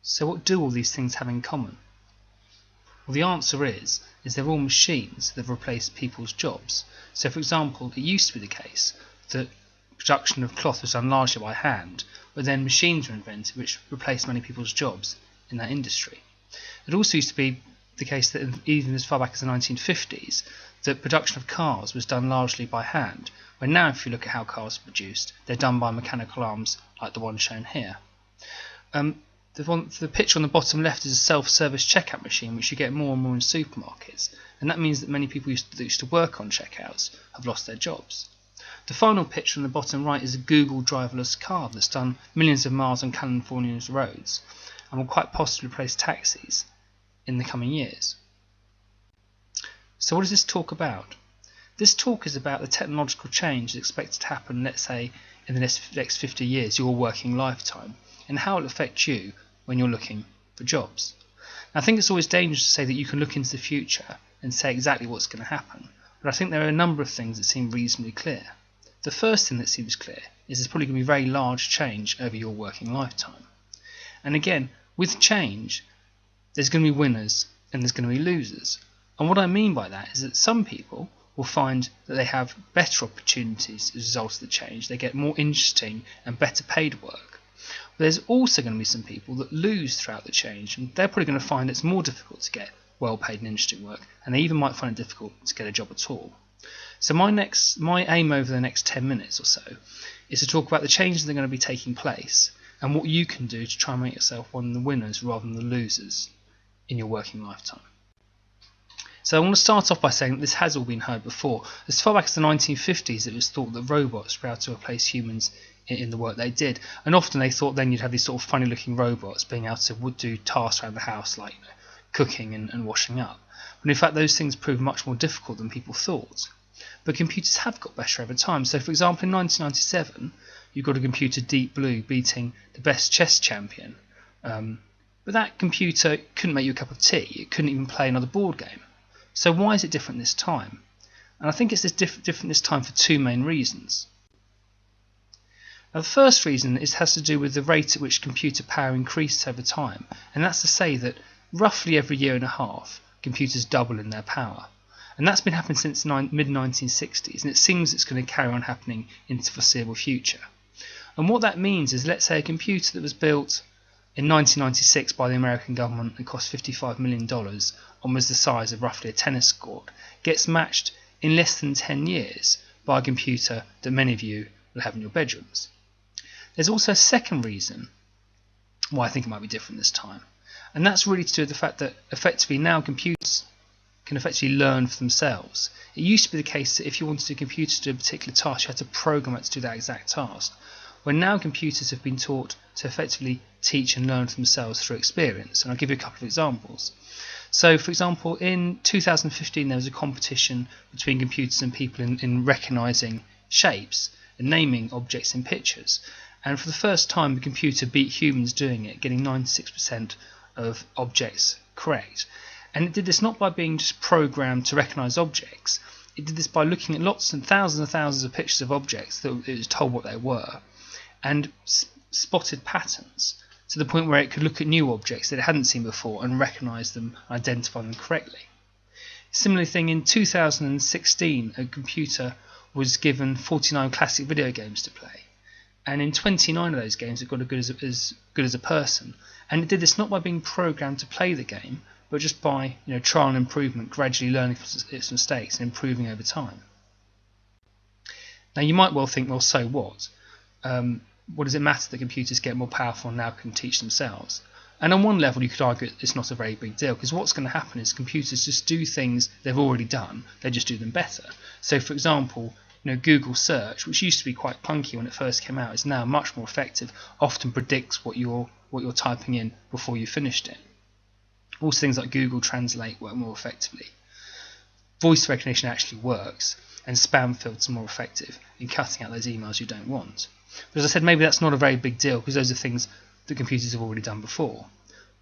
So what do all these things have in common? Well, the answer is they're all machines that have replaced people's jobs. So for example, it used to be the case that production of cloth was done largely by hand, but then machines were invented which replaced many people's jobs in that industry. It also used to be the case that even as far back as the 1950s, that production of cars was done largely by hand, where now if you look at how cars are produced, they're done by mechanical arms like the one shown here. The picture on the bottom left is a self-service checkout machine which you get more and more in supermarkets, and that means that many people that used to work on checkouts have lost their jobs. The final picture on the bottom right is a Google driverless car that's done millions of miles on California's roads and will quite possibly replace taxis in the coming years. So what is this talk about? This talk is about the technological change that's expected to happen, let's say, in the next 50 years, your working lifetime, and how it will affect you when you're looking for jobs. Now, I think it's always dangerous to say that you can look into the future and say exactly what's going to happen, but I think there are a number of things that seem reasonably clear. The first thing that seems clear is there's probably going to be very large change over your working lifetime. And again, with change, there's going to be winners and there's going to be losers. And what I mean by that is that some people will find that they have better opportunities as a result of the change. They get more interesting and better paid work. But there's also going to be some people that lose throughout the change, and they're probably going to find it's more difficult to get well paid and interesting work, and they even might find it difficult to get a job at all. So my aim over the next 10 minutes or so is to talk about the changes that are going to be taking place and what you can do to try and make yourself one of the winners rather than the losers in your working lifetime. So I want to start off by saying that this has all been heard before. As far back as the 1950s, it was thought that robots were able to replace humans in the work they did, and often they thought then you'd have these sort of funny looking robots being able to do tasks around the house like cooking and washing up. But in fact those things proved much more difficult than people thought. But computers have got better over time. So for example, in 1997 you got a computer, Deep Blue, beating the best chess champion, but that computer couldn't make you a cup of tea. It couldn't even play another board game. So why is it different this time? And I think it's different this time for two main reasons. Now, the first reason has to do with the rate at which computer power increases over time, and that's to say that roughly every year and a half computers double in their power. And that's been happening since the mid-1960s, and it seems it's going to carry on happening into the foreseeable future. And what that means is, let's say a computer that was built in 1996 by the American government and cost $55 million and was the size of roughly a tennis court, gets matched in less than 10 years by a computer that many of you will have in your bedrooms. There's also a second reason why I think it might be different this time, and that's really to do with the fact that effectively now computers can effectively learn for themselves. It used to be the case that if you wanted a computer to do a particular task, you had to program it to do that exact task. When now computers have been taught to effectively teach and learn for themselves through experience, and I'll give you a couple of examples. So for example, in 2015 there was a competition between computers and people in recognising shapes and naming objects in pictures, and for the first time the computer beat humans doing it, getting 96% of objects correct. And it did this not by being just programmed to recognise objects, it did this by looking at lots and thousands of pictures of objects that it was told what they were, and spotted patterns to the point where it could look at new objects that it hadn't seen before and recognise them and identify them correctly. Similar thing in 2016, a computer was given 49 classic video games to play, and in 29 of those games it got as good as a person, and it did this not by being programmed to play the game, but just by trial and improvement, gradually learning from its mistakes and improving over time. Now you might well think, well, so what? What does it matter that computers get more powerful and now can teach themselves? And on one level you could argue it's not a very big deal, because what's going to happen is computers just do things they've already done, they just do them better. So for example, Google search, which used to be quite clunky when it first came out, is now much more effective, often predicts what you're typing in before you finished it. Also things like Google Translate work more effectively. Voice recognition actually works, and spam filters are more effective in cutting out those emails you don't want. But as I said, maybe that's not a very big deal because those are things that computers have already done before.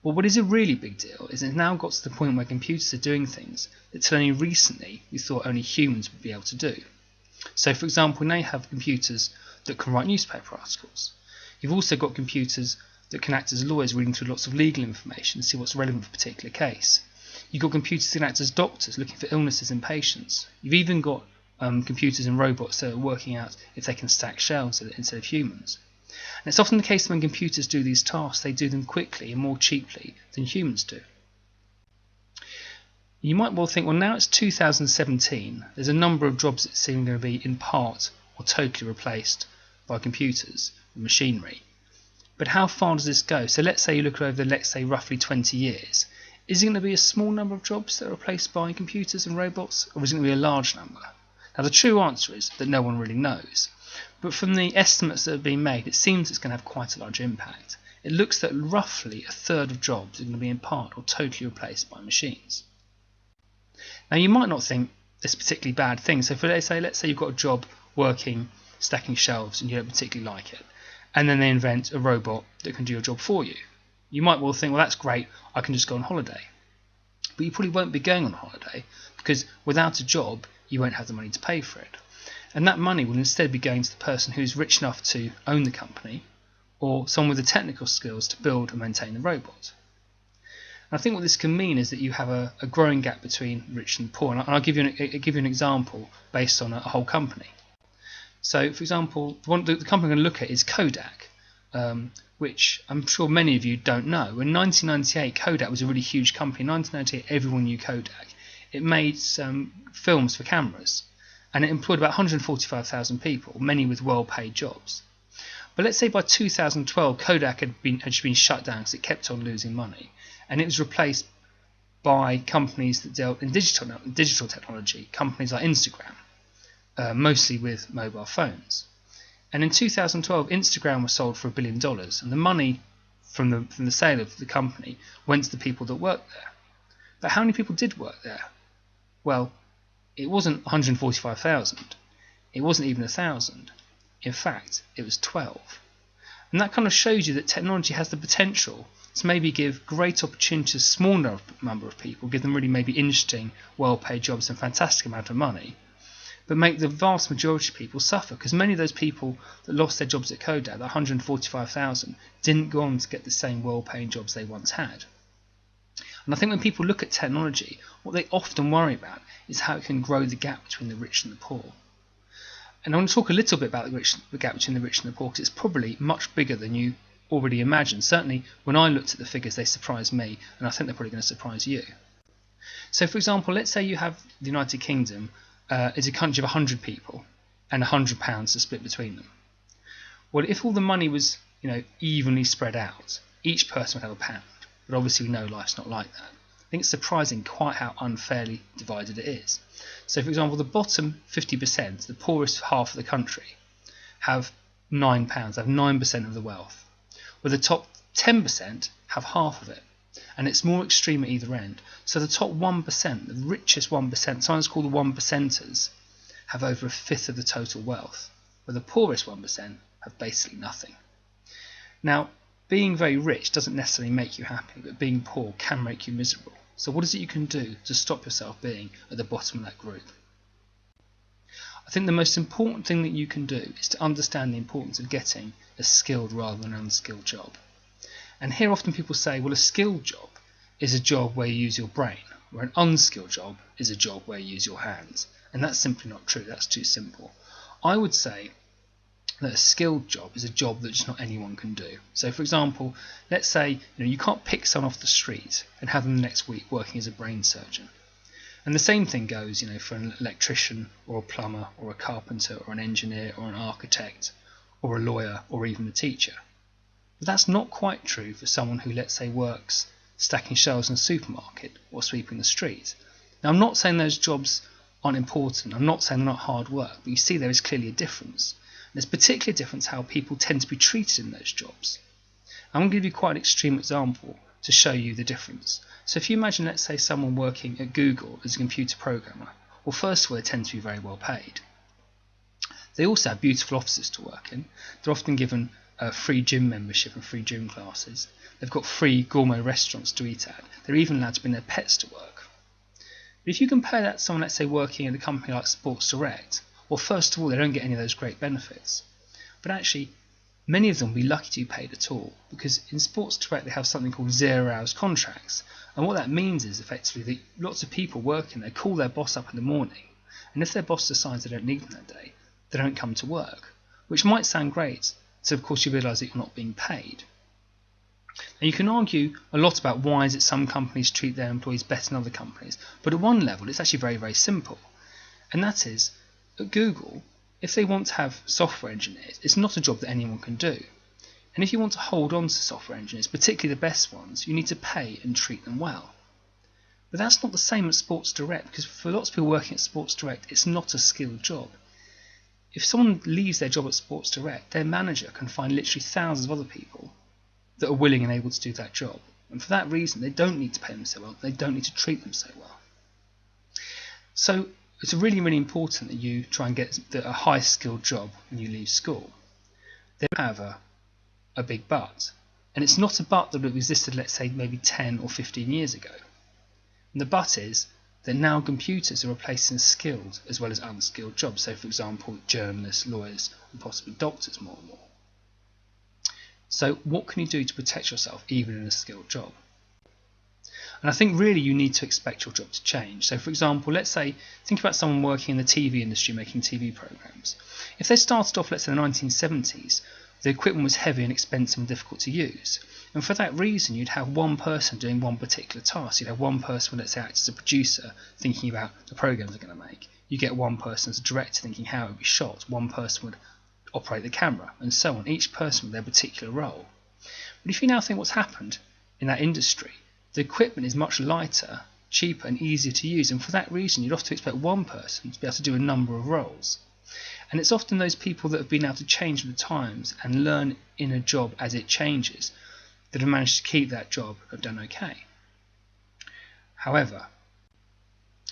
But what is a really big deal is it's now got to the point where computers are doing things that till only recently we thought only humans would be able to do. So for example, now you have computers that can write newspaper articles. You've also got computers that can act as lawyers, reading through lots of legal information to see what's relevant for a particular case. You've got computers that can act as doctors, looking for illnesses in patients. You've even got computers and robots that are working out if they can stack shelves instead of humans. And it's often the case that when computers do these tasks, they do them quickly and more cheaply than humans do. You might well think, well, now it's 2017, there's a number of jobs that seem going to be in part or totally replaced by computers and machinery. But how far does this go? So let's say you look over, let's say, roughly 20 years. Is it going to be a small number of jobs that are replaced by computers and robots, or is it going to be a large number? Now, the true answer is that no one really knows. But from the estimates that have been made, it seems it's going to have quite a large impact. It looks that roughly a third of jobs are going to be in part or totally replaced by machines. Now, you might not think this is a particularly bad thing. So let's say you've got a job working, stacking shelves, and you don't particularly like it. And then they invent a robot that can do your job for you. You might well think, well, that's great, I can just go on holiday. But you probably won't be going on holiday, because without a job, you won't have the money to pay for it. And that money will instead be going to the person who's rich enough to own the company, or someone with the technical skills to build and maintain the robot. And I think what this can mean is that you have a growing gap between rich and poor. And I'll give you an example based on a whole company. So, for example, the company I'm going to look at is Kodak, which I'm sure many of you don't know. In 1998, Kodak was a really huge company. In 1998, everyone knew Kodak. It made films for cameras, and it employed about 145,000 people, many with well-paid jobs. But let's say by 2012, Kodak had been shut down because it kept on losing money, and it was replaced by companies that dealt in digital technology, companies like Instagram. Mostly with mobile phones. And in 2012, Instagram was sold for $1 billion, and the money from the sale of the company went to the people that worked there. But how many people did work there? Well, it wasn't 145,000. It wasn't even 1,000. In fact, it was 12. And that kind of shows you that technology has the potential to maybe give great opportunity to a small number of people, give them really maybe interesting, well-paid jobs and fantastic amount of money, but make the vast majority of people suffer, because many of those people that lost their jobs at Kodak, that 145,000, didn't go on to get the same well-paying jobs they once had. And I think when people look at technology, what they often worry about is how it can grow the gap between the rich and the poor. And I want to talk a little bit about the gap between the rich and the poor, because it's probably much bigger than you already imagined. Certainly, when I looked at the figures, they surprised me, and I think they're probably going to surprise you. So, for example, let's say you have the United Kingdom is a country of 100 people and £100 to split between them. Well, if all the money was, evenly spread out, each person would have £1. But obviously we know life's not like that. I think it's surprising quite how unfairly divided it is. So, for example, the bottom 50%, the poorest half of the country, have £9, have 9% of the wealth, where the top 10% have half of it. And it's more extreme at either end. So the top 1%, the richest 1%, sometimes called the 1%ers, have over a fifth of the total wealth, where the poorest 1% have basically nothing. Now, being very rich doesn't necessarily make you happy, but being poor can make you miserable. So what is it you can do to stop yourself being at the bottom of that group? I think the most important thing that you can do is to understand the importance of getting a skilled rather than an unskilled job. And here often people say, well, a skilled job is a job where you use your brain, where an unskilled job is a job where you use your hands. And that's simply not true. That's too simple. I would say that a skilled job is a job that just not anyone can do. So, for example, let's say you can't pick someone off the street and have them the next week working as a brain surgeon. And the same thing goes, for an electrician or a plumber or a carpenter or an engineer or an architect or a lawyer or even a teacher. But that's not quite true for someone who, let's say, works stacking shelves in a supermarket or sweeping the street. Now, I'm not saying those jobs aren't important. I'm not saying they're not hard work, but you see there is clearly a difference. And there's particularly a difference how people tend to be treated in those jobs. I'm going to give you quite an extreme example to show you the difference. So if you imagine, let's say, someone working at Google as a computer programmer, well, first of all, they tend to be very well paid. They also have beautiful offices to work in. They're often given free gym membership and free gym classes. They've got free gourmet restaurants to eat at. They're even allowed to bring their pets to work. But if you compare that to someone, let's say, working at a company like Sports Direct, well, first of all, they don't get any of those great benefits. But actually, Many of them will be lucky to be paid at all, because in Sports Direct they have something called 0 hours contracts, and what that means is effectively that lots of people working there call their boss up in the morning, and if their boss decides they don't need them that day, they don't come to work, which might sound great, so of course you realise that you're not being paid. And you can argue a lot about why is it some companies treat their employees better than other companies, but at one level it's actually very, very simple, and that is, at Google, if they want to have software engineers, it's not a job that anyone can do. And if you want to hold on to software engineers, particularly the best ones, you need to pay and treat them well. But that's not the same at Sports Direct, because for lots of people working at Sports Direct, it's not a skilled job. If someone leaves their job at Sports Direct, their manager can find literally thousands of other people that are willing and able to do that job. And for that reason, they don't need to pay them so well, they don't need to treat them so well. So it's really, really important that you try and get a high-skilled job when you leave school. They have a big but, and it's not a but that existed, let's say, maybe 10 or 15 years ago. And the but is that now computers are replacing skilled as well as unskilled jobs. So, for example, journalists, lawyers, and possibly doctors more and more. So what can you do to protect yourself even in a skilled job? And I think really you need to expect your job to change. So for example, let's say, think about someone working in the TV industry making TV programs. If they started off, let's say, in the 1970s, the equipment was heavy and expensive and difficult to use. And for that reason, you'd have one person doing one particular task. You'd have one person, let's say, act as a producer, thinking about the programs they're going to make. You get one person as a director thinking how it would be shot. One person would operate the camera, and so on. Each person with their particular role. But if you now think what's happened in that industry, the equipment is much lighter, cheaper and easier to use, and for that reason you'd often expect one person to be able to do a number of roles. And it's often those people that have been able to change with the times and learn in a job as it changes that have managed to keep that job and have done okay. However,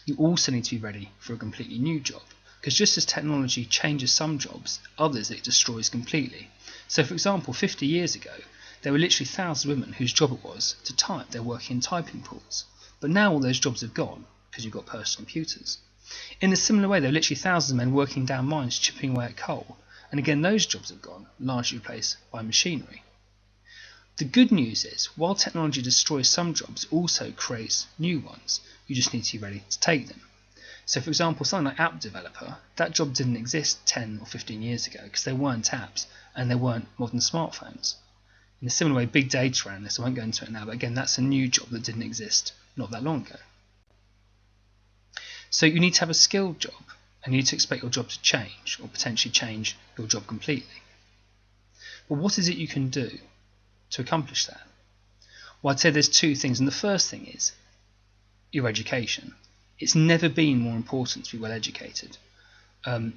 you also need to be ready for a completely new job, because just as technology changes some jobs, others it destroys completely. So for example, 50 years ago, there were literally thousands of women whose job it was to type. They're working in typing pools. But now all those jobs have gone because you've got personal computers. In a similar way, there are literally thousands of men working down mines, chipping away at coal. And again, those jobs have gone, largely replaced by machinery. The good news is, while technology destroys some jobs, it also creates new ones. You just need to be ready to take them. So for example, something like app developer, that job didn't exist 10 or 15 years ago because there weren't apps and there weren't modern smartphones. In a similar way, big data analysts, I won't go into it now, but again, that's a new job that didn't exist not that long ago. So you need to have a skilled job, and you need to expect your job to change, or potentially change your job completely. But what is it you can do to accomplish that? Well, I'd say there's two things, and the first thing is your education. It's never been more important to be well educated. Now,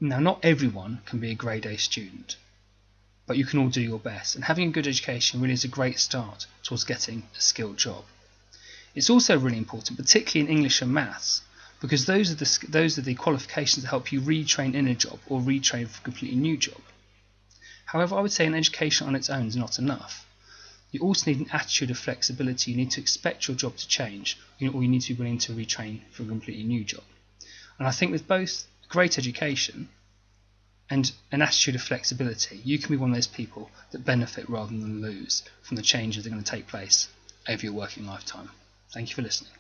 not everyone can be a grade A student, but you can all do your best, and having a good education really is a great start towards getting a skilled job. It's also really important, particularly in English and maths, because those are the qualifications that help you retrain in a job or retrain for a completely new job. However, I would say an education on its own is not enough. You also need an attitude of flexibility. You need to expect your job to change, or you need to be willing to retrain for a completely new job. And I think with both great education and an attitude of flexibility, you can be one of those people that benefit rather than lose from the changes that are going to take place over your working lifetime. Thank you for listening.